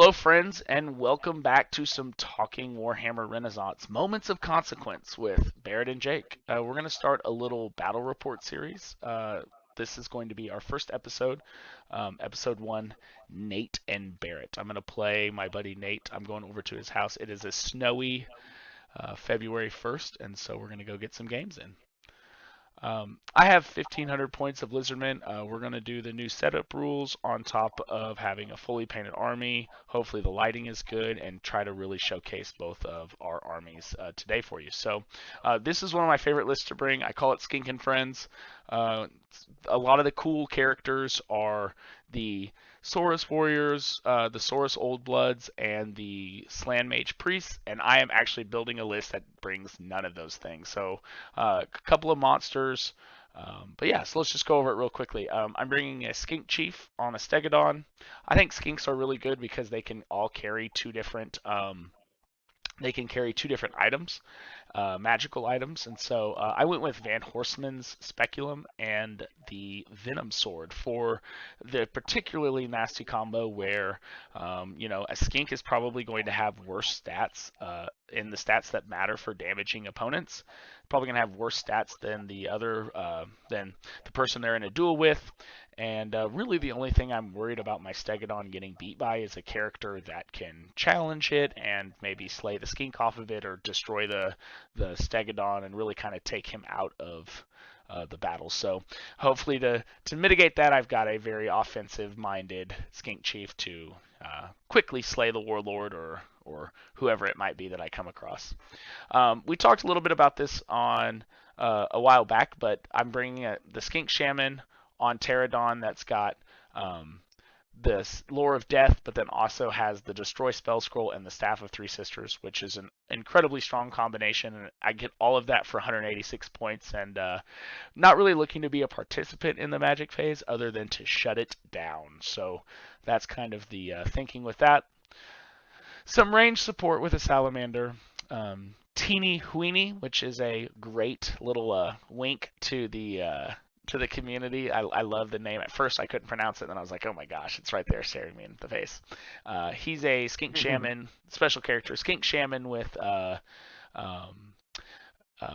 Hello, friends, and welcome back to some Talking Warhammer Renaissance Moments of Consequence with Barrett and Jake. We're going to start a little battle report series. This is going to be our first episode, episode one, Nate and Barrett. I'm going to play my buddy Nate. I'm going over to his house. It is a snowy February 1st, and so we're going to go get some games in. I have 1,500 points of Lizardmen. We're going to do the new setup rules on top of having a fully painted army. Hopefully the lighting is good and try to really showcase both of our armies today for you. So this is one of my favorite lists to bring. I call it Skink and Friends. A lot of the cool characters are the Saurus Warriors, the Saurus Old Bloods, and the Slan Mage Priests, and I am actually building a list that brings none of those things. So a couple of monsters. But yeah, so let's just go over it real quickly. I'm bringing a Skink Chief on a Stegodon. I think Skinks are really good because they can all carry two different items, magical items, and so I went with Van Horseman's Speculum and the Venom Sword for the particularly nasty combo where, a skink is probably going to have worse stats in the stats that matter for damaging opponents. Probably going to have worse stats than than the person they're in a duel with. And really, the only thing I'm worried about my Stegodon getting beat by is a character that can challenge it and maybe slay the skink off of it or destroy the Stegodon and really kind of take him out of the battle. So hopefully to mitigate that, I've got a very offensive-minded skink chief to quickly slay the warlord or whoever it might be that I come across. We talked a little bit about this on a while back, but I'm bringing the skink shaman on Pterodon that's got this Lore of Death, but then also has the Destroy Spell Scroll and the Staff of Three Sisters, which is an incredibly strong combination. And I get all of that for 186 points, and not really looking to be a participant in the Magic phase other than to shut it down. So that's kind of the thinking with that. Some range support with a Salamander. Teeny Weeny, which is a great little wink to the community. I love the name. At first, I couldn't pronounce it, and then I was like, oh my gosh, it's right there staring me in the face. He's a Skink Shaman, special character. Skink Shaman with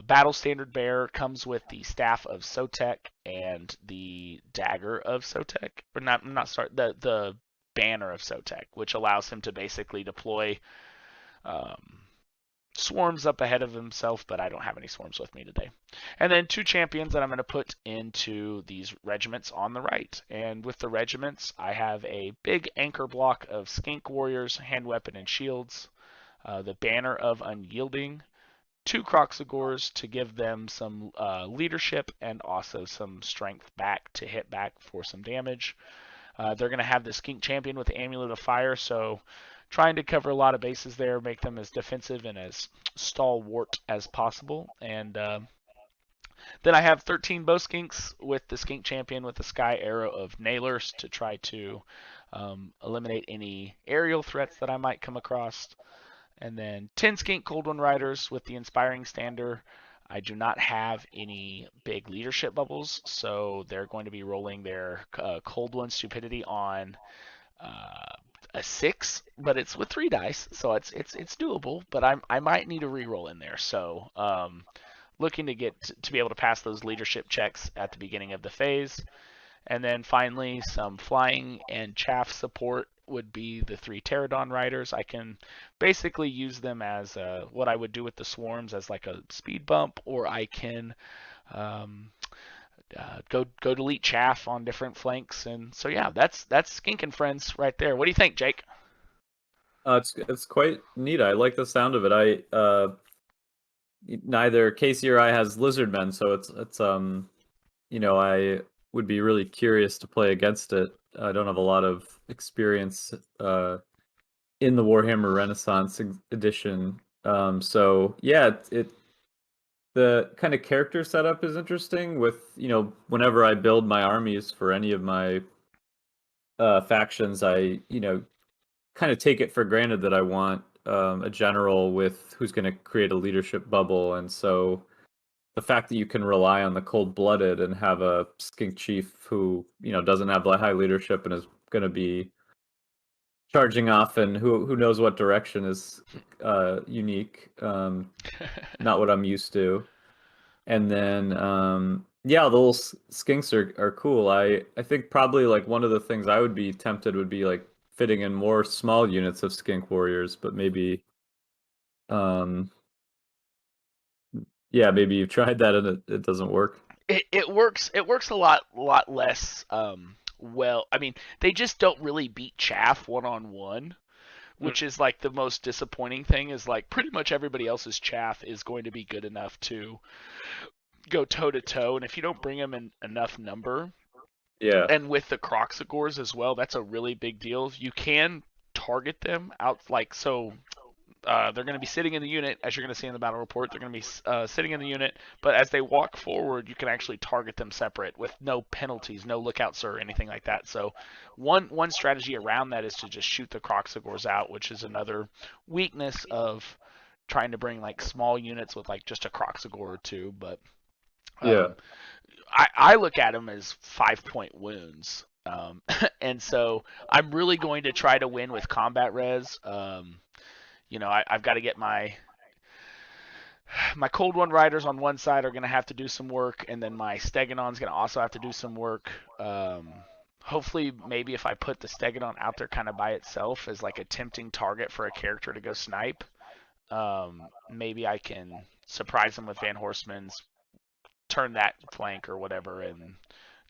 Battle Standard Bearer, comes with the Staff of Sotek and the Dagger of Sotek. Or not start the Banner of Sotek, which allows him to basically deploy swarms up ahead of himself, but I don't have any swarms with me today. And then two champions that I'm going to put into these regiments on the right. And with the regiments, I have a big anchor block of Skink Warriors, hand weapon, and shields. The Banner of Unyielding, two Croxagores to give them some leadership and also some strength back to hit back for some damage. They're going to have the Skink Champion with the Amulet of Fire, so trying to cover a lot of bases there, make them as defensive and as stalwart as possible. And then I have 13 Bow Skinks with the Skink Champion with the Sky Arrow of Nailers to try to eliminate any aerial threats that I might come across. And then 10 Skink Cold One Riders with the Inspiring Stander. I do not have any big leadership bubbles, so they're going to be rolling their Cold One Stupidity on a 6, but it's with 3 dice, so it's doable. But I might need a reroll in there, so looking to get to be able to pass those leadership checks at the beginning of the phase. And then finally, some flying and chaff support would be the 3 Pterodon Riders. I can basically use them as what I would do with the swarms as like a speed bump, or I can go delete chaff on different flanks. And so yeah, that's Skink and Friends right there. What do you think, Jake? It's quite neat. I like the sound of it. Neither Casey or I has Lizardmen, so I would be really curious to play against it. I don't have a lot of experience in the Warhammer Renaissance edition. So yeah, the kind of character setup is interesting with, whenever I build my armies for any of my factions, I, kind of take it for granted that I want a general with who's going to create a leadership bubble. And so the fact that you can rely on the cold-blooded and have a skink chief who, doesn't have the high leadership and is going to be charging off, and who knows what direction is unique. Not what I'm used to. And then yeah, the little skinks are cool. I think probably like one of the things I would be tempted would be like fitting in more small units of skink warriors, but maybe um yeah, maybe you've tried that and it doesn't work. It works a lot less well. I mean, they just don't really beat chaff one on one, Mm. which is like the most disappointing thing. Is like pretty much everybody else's chaff is going to be good enough to go toe to toe, and if you don't bring them in enough number, Yeah. and with the Croxagores as well, that's a really big deal. You can target them out like so. They're going to be sitting in the unit, as you're going to see in the battle report. They're going to be sitting in the unit, but as they walk forward, you can actually target them separate with no penalties, no lookouts or anything like that. So, one strategy around that is to just shoot the Croxagores out, which is another weakness of trying to bring like small units with like just a Croxagore or two. But Yeah. um, I look at them as 5 point wounds. And so I'm really going to try to win with combat res. I've got to get my Cold One riders on one side are going to have to do some work, and then my Steganon's going to also have to do some work. Hopefully, maybe if I put the Steganon out there kind of by itself as like a tempting target for a character to go snipe, maybe I can surprise them with Van Horseman's, turn that flank or whatever, and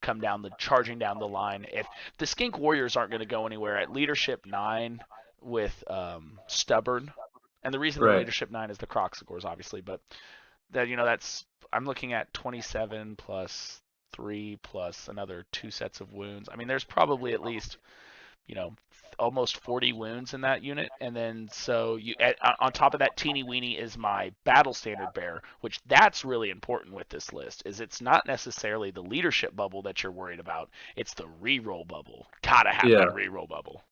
come down charging down the line. If the Skink Warriors aren't going to go anywhere at leadership 9 with stubborn, and the reason they're Right. leadership 9 is the Croxagores, obviously, but that's I'm looking at 27 plus 3 plus another 2 sets of wounds. I mean, there's probably at least you know almost 40 wounds in that unit, and then so on top of that, teeny weeny is my battle standard bear, which that's really important with this list. Is it's not necessarily the leadership bubble that you're worried about, it's the reroll bubble. Gotta have that Yeah. reroll bubble.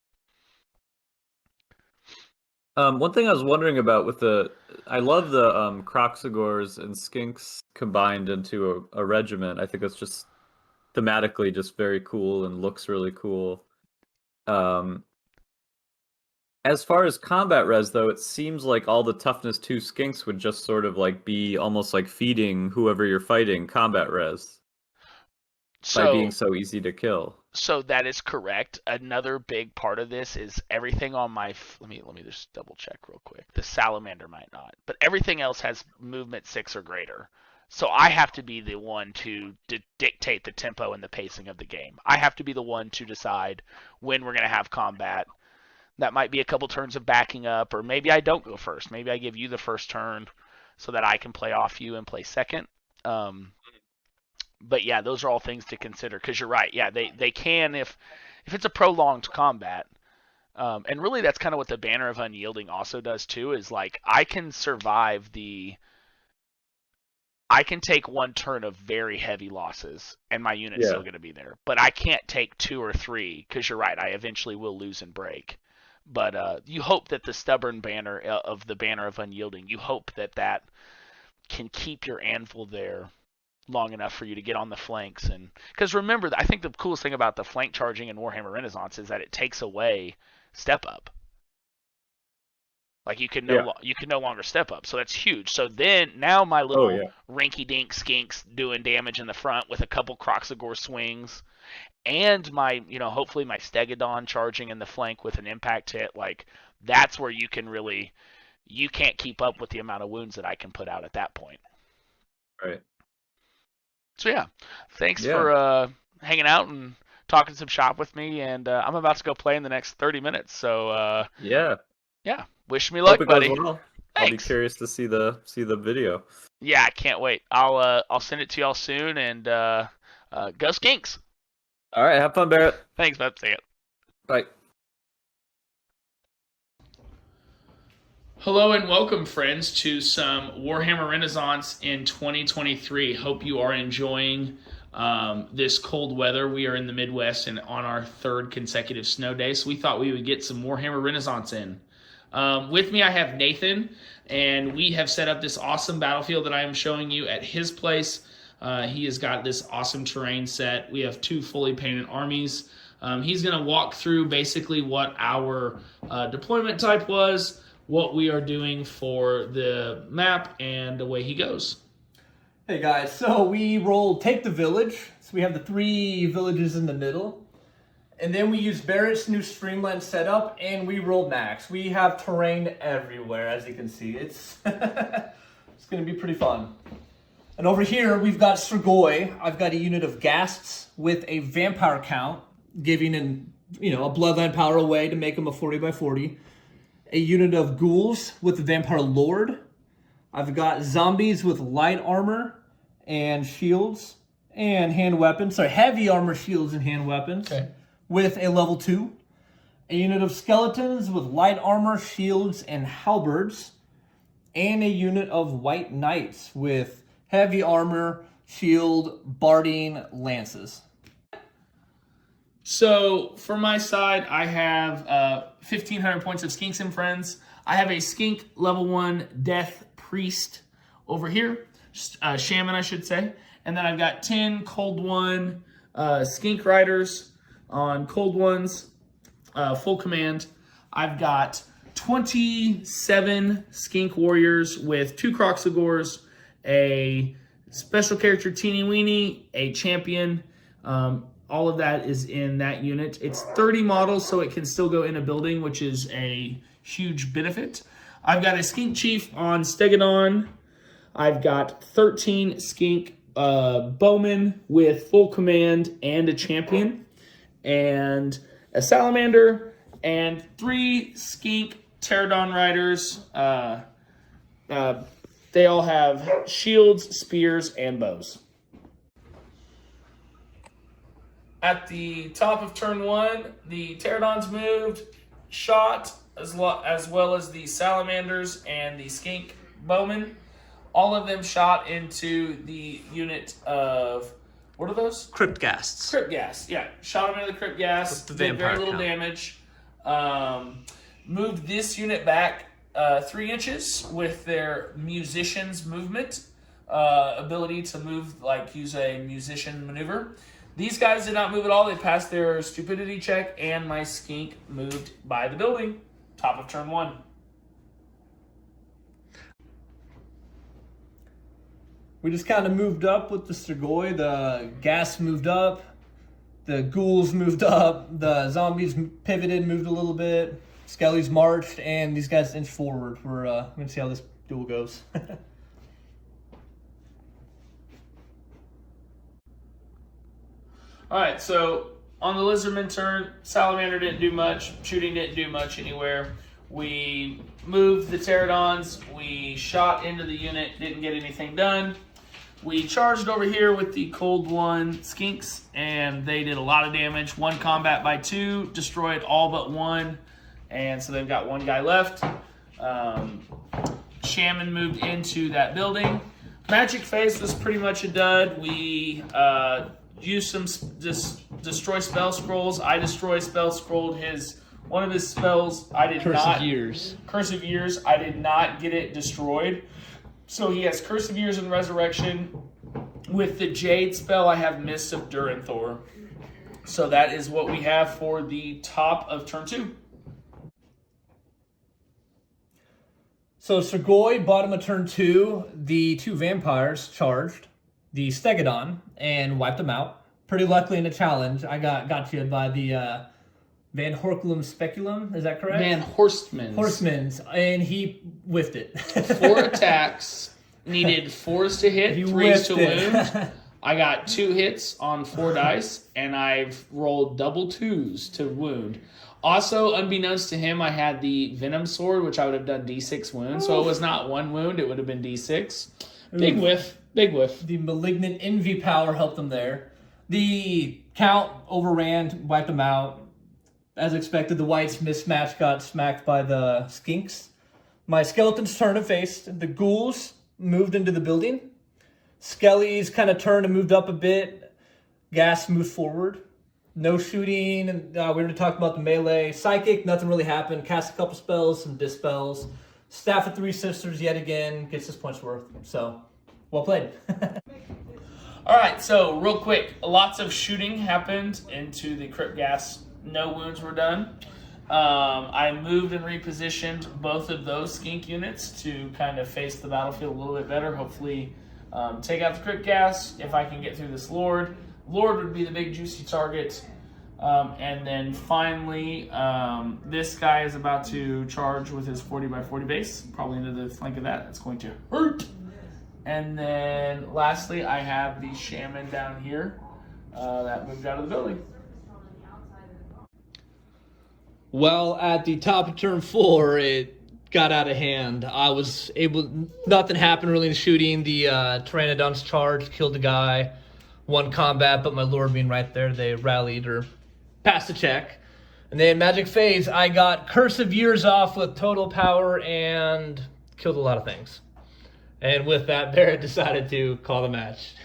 One thing I was wondering about with I love the Croxagores and Skinks combined into a regiment. I think that's just thematically just very cool and looks really cool. Um, as far as combat res though, it seems like all the toughness 2 Skinks would just sort of like be almost like feeding whoever you're fighting combat res by being So so easy to kill. So that is correct. Another big part of this is everything on my. Let me just double check real quick. The salamander might not, but everything else has movement 6 or greater. So I have to be the one to dictate the tempo and the pacing of the game. I have to be the one to decide when we're going to have combat. That might be a couple turns of backing up, or maybe I don't go first. Maybe I give you the first turn so that I can play off you and play second. Um, but yeah, those are all things to consider because you're right. Yeah, they can if it's a prolonged combat. And really, that's kind of what the Banner of Unyielding also does too. Is like I can survive I can take one turn of very heavy losses, and my unit's Yeah, still going to be there. But I can't take 2 or 3 because you're right. I eventually will lose and break. But you hope that the stubborn banner of the Banner of Unyielding, you hope that can keep your anvil there long enough for you to get on the flanks. And because remember, I think the coolest thing about the flank charging in Warhammer Renaissance is that it takes away step up. Like yeah. you can no longer step up, so that's huge. So then now my Oh little yeah. rinky dink skinks doing damage in the front with a couple Croxagore swings, and my hopefully my Stegodon charging in the flank with an impact hit. Like that's where you can't keep up with the amount of wounds that I can put out at that point. Right. So yeah, thanks Yeah. for hanging out and talking some shop with me. And I'm about to go play in the next 30 minutes. So Yeah. yeah, wish me Hope luck, it goes buddy. well. I'll be Thanks. curious to see the video. Yeah, I can't wait. I'll send it to y'all soon. And go Skinks. All right, have fun, Barrett. Thanks, bud. See ya. Bye. Hello and welcome, friends, to some Warhammer Renaissance in 2023. Hope you are enjoying this cold weather. We are in the Midwest and on our third consecutive snow day, so we thought we would get some Warhammer Renaissance in. With me, I have Nathan, and we have set up this awesome battlefield that I am showing you at his place. He has got this awesome terrain set. We have 2 fully painted armies. He's going to walk through basically what our deployment type was, what we are doing for the map, and away he goes. Hey guys, so we rolled Take the Village. So we have the 3 villages in the middle. And then we used Barrett's new streamlined setup, and we rolled Max. We have terrain everywhere, as you can see. It's it's going to be pretty fun. And over here, we've got Strigoi. I've got a unit of Ghasts with a vampire count, giving a bloodline power away to make them a 40x40. A unit of Ghouls with the Vampire Lord. I've got zombies with light armor and shields and hand weapons. Sorry, heavy armor, shields, and hand weapons. Okay. With a level 2. A unit of skeletons with light armor, shields, and halberds. And a unit of white knights with heavy armor, shield, barding, lances. So for my side, I have 1,500 points of Skinks and Friends. I have a Skink level 1 Death Priest over here, Shaman I should say. And then I've got 10 Cold One Skink Riders on Cold Ones, full command. I've got 27 Skink Warriors with 2 Croxagores, a special character Teeny Weeny, a champion. All of that is in that unit. It's 30 models, so it can still go in a building, which is a huge benefit. I've got a Skink Chief on Stegodon. I've got 13 Skink Bowmen with full command and a champion, and a Salamander, and 3 Skink Pterodon Riders. They all have shields, spears, and bows. At the top of turn 1, the Pterodons moved, shot, as well as the Salamanders and the Skink Bowmen. All of them shot into the unit of, what are those? Crypt Ghasts. Crypt Gas, yeah. Shot them into the Crypt Gas, the did very vampire little count. damage. Moved this unit back 3 inches with their Musician's movement. Ability to move, use a musician maneuver. These guys did not move at all. They passed their stupidity check, and my Skink moved by the building. Top of turn 1. We just kind of moved up with the Strigoi. The gas moved up. The ghouls moved up. The zombies pivoted, moved a little bit. Skellies marched, and these guys inched forward. We're going to see how this duel goes. All right, so on the Lizardmen turn, Salamander didn't do much. Shooting didn't do much anywhere. We moved the Pterodons. We shot into the unit, didn't get anything done. We charged over here with the Cold One Skinks, and they did a lot of damage. 1 combat by 2, destroyed all but 1, and so they've got 1 guy left. Shaman moved into that building. Magic Phase was pretty much a dud. We used some destroy spell scrolls. I destroy spell scrolled one of his spells. I did not. Curse of Years. I did not get it destroyed. So he has Curse of Years and Resurrection. With the Jade spell, I have Mist of Durinthor. So that is what we have for the top of turn 2. So Strigoi, bottom of turn 2, the 2 vampires charged the Stegodon and wiped them out. Pretty luckily in a challenge, I got you by the Van Horklum Speculum, is that correct? Van Horseman's, and he whiffed it. 4 attacks, needed 4s to hit, He 3s to whiffed wound. I got 2 hits on 4 dice, and I've rolled double 2s to wound. Also, unbeknownst to him, I had the Venom Sword, which I would have done D6 wounds, so it was not 1 wound, it would have been D6. Big whiff, big whiff. The Malignant Envy power helped them there. The Count overran, wiped them out. As expected, the Whites mismatch got smacked by the Skinks. My Skeletons turned and faced. The Ghouls moved into the building. Skellies kind of turned and moved up a bit. Gas moved forward. No shooting. And we already talked about the melee. Psychic, nothing really happened. Cast a couple spells, some dispels. Staff of 3 Sisters yet again gets his points worth. So, well played. All right, so real quick, lots of shooting happened into the crypt gas. No wounds were done. I moved and repositioned both of those skink units to kind of face the battlefield a little bit better. Hopefully, take out the crypt gas if I can get through this Lord. Lord would be the big juicy target. And then finally, this guy is about to charge with his 40x40 base, probably into the flank of that. It's going to hurt. And then lastly, I have the shaman down here that moved out of the building. Well, at the top of turn 4, it got out of hand. I was able, nothing happened really in shooting. The Pteranodons charged, killed the guy, won combat, but my lord being right there, they rallied or passed the check. And then Magic Phase, I got Curse of Years off with total power and killed a lot of things. And with that, Barrett decided to call the match.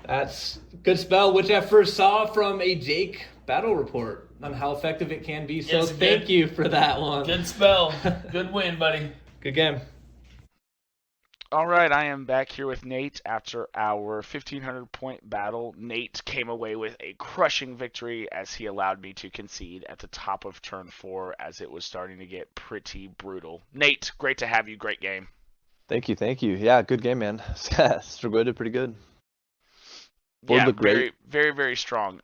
That's a good spell, which I first saw from a Jake battle report on how effective it can be. So thank you for that one. Good spell. Good win, buddy. Good game. All right, I am back here with Nate after our 1,500 point battle. Nate came away with a crushing victory as he allowed me to concede at the top of turn 4 as it was starting to get pretty brutal. Nate, great to have you. Great game. Thank you. Yeah, good game, man. Strigoi did pretty good. Board Yeah, looked very, great. very, very strong.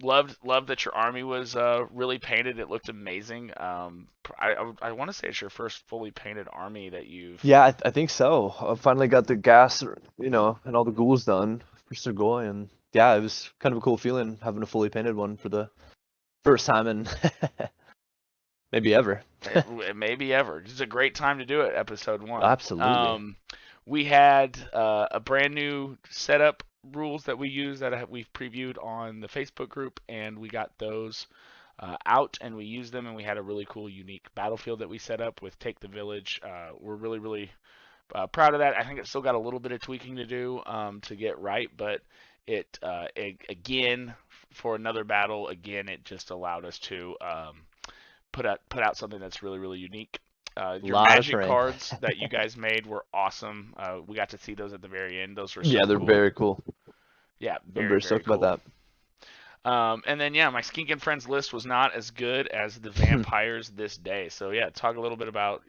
Loved that your army was really painted. It looked amazing. I want to say it's your first fully painted army that you've. Yeah, I think so. I finally got the gas, and all the ghouls done for Strigoi, and yeah, it was kind of a cool feeling having a fully painted one for the first time in maybe ever. Maybe ever. It's a great time to do it. Episode 1. Absolutely. We had a brand new setup rules that we use that we've previewed on the Facebook group, and we got those out and we used them, and we had a really cool unique battlefield that we set up with Take the Village. We're really, really proud of that. I think it's still got a little bit of tweaking to do to get right, but it again, for another battle, it just allowed us to put out something that's really, really unique. Your Lot of magic terrain. cards that you guys made were awesome. We got to see those at the very end. Those were so Yeah, they're cool. very cool. Yeah, I'm very, very very stoked cool. about that. And then my Skink and Friends list was not as good as the vampires this day. So yeah, talk a little bit about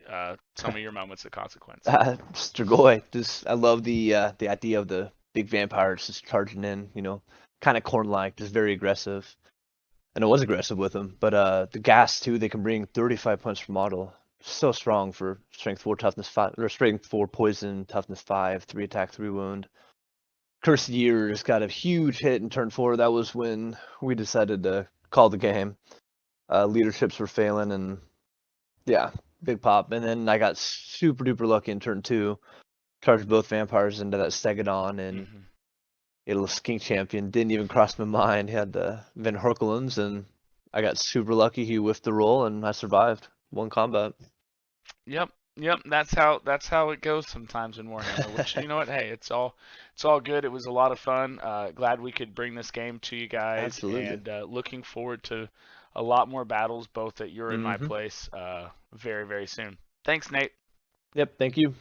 some of your moments of consequence. Strigoi, I love the idea of the big vampires just charging in, kind of corn-like, just very aggressive. And it was aggressive with them, but the gas too, they can bring 35 points per model. So strong for strength 4, toughness 5, or strength 4, poison, toughness 5, 3 attack, 3 wound. Cursed Years got a huge hit in turn 4. That was when we decided to call the game. Leaderships were failing, and yeah, big pop. And then I got super duper lucky in turn 2. Charged both vampires into that Stegodon, and a little skink champion didn't even cross my mind. He had the Van Horkelens, and I got super lucky. He whiffed the roll, and I survived. One combat. Yep. That's how it goes sometimes in Warhammer. Which you know what? Hey, it's all good. It was a lot of fun. Glad we could bring this game to you guys. Absolutely. And looking forward to a lot more battles, both at your and my place, very, very soon. Thanks, Nate. Yep. Thank you.